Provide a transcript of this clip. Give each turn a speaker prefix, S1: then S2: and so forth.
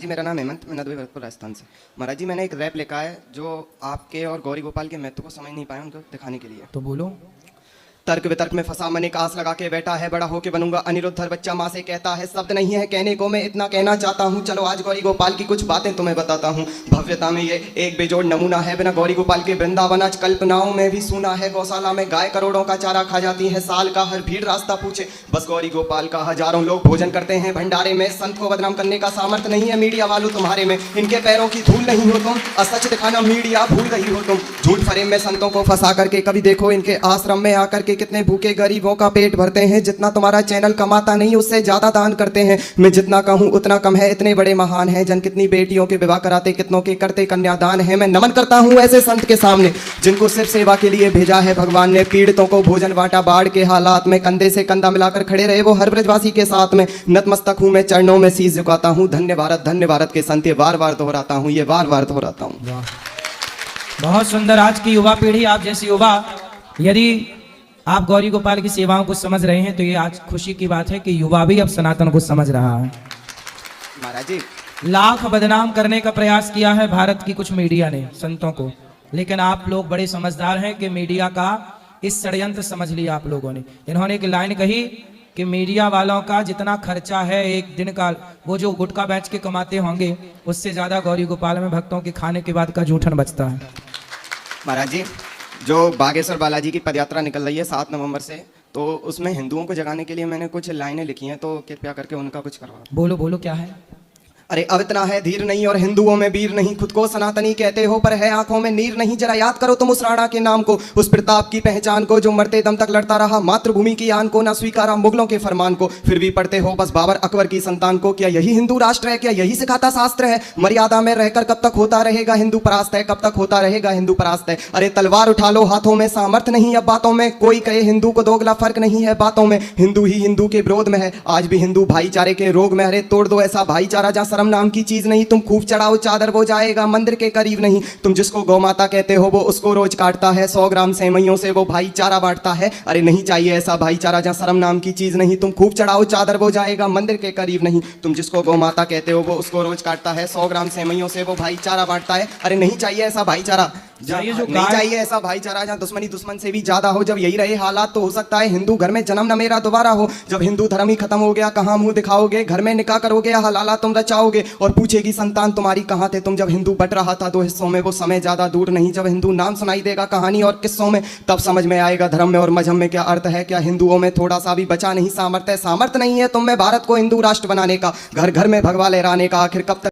S1: जी मेरा नाम हेमंत, मैं नदवी भरतपुर राजस्थान से। महाराज जी मैंने एक रैप लिखा है जो आपके और गौरी गोपाल के महत्व को समझ नहीं पाए, उनको दिखाने के लिए।
S2: तो बोलो।
S1: तर्क वितर्क में फंसा मन एक आस लगा के बैठा है, बड़ा होके बनूंगा अनिरुद्ध। हर बच्चा माँ से कहता है, शब्द नहीं है कहने को, मैं इतना कहना चाहता हूँ। चलो आज गौरी गोपाल की कुछ बातें तुम्हें बताता हूँ। भव्यता में ये एक बेजोड़ नमूना है, बिना गौरी गोपाल के वृंदावन आज कल्पनाओं में भी सुना है। गौशाला में गाय करोड़ों का चारा खा जाती है, साल का हर भीड़ रास्ता पूछे, बस गौरी गोपाल का हजारों लोग भोजन करते हैं भंडारे में। संत को बदनाम करने का सामर्थ्य नहीं है मीडिया वालों तुम्हारे में, इनके पैरों की धूल नहीं हो तुम, असच दिखाना मीडिया भूल रही हो तुम। झूठ फरेब में संतों को फंसा करके कभी देखो इनके आश्रम में आकर के कितने भूखे गरीबों का पेट भरते हैं। जितना तुम्हारा चैनल कमाता नहीं उससे ज्यादा दान करते हैं। मैं जितना कहूँ उतना कम है, इतने बड़े महान हैं जन कितनी बेटियों के विवाह कराते, कितनों के करते कन्यादान है। मैं नमन करता हूँ ऐसे संत के सामने जिनको सिर्फ सेवा के लिए भेजा है भगवान ने। पीड़ितों को भोजन बांटा, बाढ़ के हालात में कंधे से कंधा मिलाकर खड़े रहे वो हर ब्रजवासी के साथ में। नतमस्तक हूँ मैं चरणों में शीश झुकाता हूँ, धन्य भारत के संत। ये बार बार दोहराता हूँ, ये बार बार दोहराता हूँ।
S2: बहुत सुंदर। आज की युवा पीढ़ी, आप जैसी युवा, यदि आप गौरी गोपाल की सेवाओं को समझ रहे हैं तो ये आज खुशी की बात है कि युवा भी अब सनातन को समझ रहा है।
S1: महाराज जी
S2: लाख बदनाम करने का प्रयास किया है भारत की कुछ मीडिया ने संतों को, लेकिन आप लोग बड़े समझदार हैं कि मीडिया का इस षड्यंत्र समझ लिया आप लोगों ने। इन्होंने एक लाइन कही कि मीडिया वालों का जितना खर्चा है एक दिन का, वो जो गुटखा बेच के कमाते होंगे, उससे ज्यादा गौरी गोपाल में भक्तों के खाने के बाद का जूठन बचता है।
S1: महाराज जी जो बागेश्वर बालाजी की पदयात्रा निकल रही है 7 नवंबर से, तो उसमें हिंदुओं को जगाने के लिए मैंने कुछ लाइनें लिखी हैं, तो कृपया करके उनका कुछ करवा।
S2: बोलो बोलो, क्या है?
S1: अरे अब इतना है धीर नहीं और हिंदुओं में वीर नहीं, खुद को सनातनी कहते हो पर है आंखों में नीर नहीं। जरा याद करो तुम उस राणा के नाम को, उस प्रताप की पहचान को, जो मरते दम तक लड़ता रहा मातृभूमि की आन को, ना स्वीकारा मुगलों के फरमान को, फिर भी पढ़ते हो बस बाबर अकबर की संतान को। क्या यही हिंदू राष्ट्र है? क्या यही सिखाता शास्त्र है? मर्यादा में रहकर कब तक होता रहेगा हिंदू परास्त है, कब तक होता रहेगा हिंदू परास्त है। अरे तलवार उठा लो हाथों में, सामर्थ्य नहीं अब बातों में। कोई कहे हिंदू को दोगला, फर्क नहीं है बातों में। हिंदू ही हिंदू के विरोध में है, आज भी हिंदू भाईचारे के रोग में। अरे तोड़ दो ऐसा भाईचारा जहाँ शर्म नाम की चीज नहीं। तुम खूब चढ़ाओ चादर वो जाएगा मंदिर के करीब नहीं। तुम जिसको गौ माता कहते हो वो उसको रोज काटता है, 100 ग्राम सेवइयों से वो भाईचारा बांटता है। अरे नहीं चाहिए ऐसा भाईचारा जहाँ शर्म नाम की चीज नहीं। तुम खूब चढ़ाओ चादर वो जाएगा मंदिर के करीब नहीं। तुम जिसको गौ माता कहते हो वो उसको रोज काटता है, 100 ग्राम सेवइयों से वो भाईचारा बांटता है। अरे नहीं चाहिए ऐसा भाईचारा, नहीं चाहिए ऐसा भाईचारा जहाँ दुश्मनी दुश्मन से भी ज्यादा हो। जब यही रहे हालात तो हो सकता है हिंदू घर में जन्म न मेरा दोबारा हो। जब हिंदू धर्म ही खत्म हो गया कहाँ मुंह दिखाओगे? घर में निकाह करोगे या हलाला तुम रचाओगे? और पूछेगी संतान तुम्हारी कहाँ थे तुम जब हिंदू बट रहा था 2 हिस्सों में? वो समय ज्यादा दूर नहीं जब हिंदू नाम सुनाई देगा कहानी और किस्सों में, तब समझ में आएगा धर्म में और मजहब में क्या अर्थ है। क्या हिंदुओं में थोड़ा सा भी बचा नहीं सामर्थ्य? सामर्थ्य नहीं है तुम में भारत को हिंदू राष्ट्र बनाने का, घर घर में भगवा लहराने का। आखिर कब तक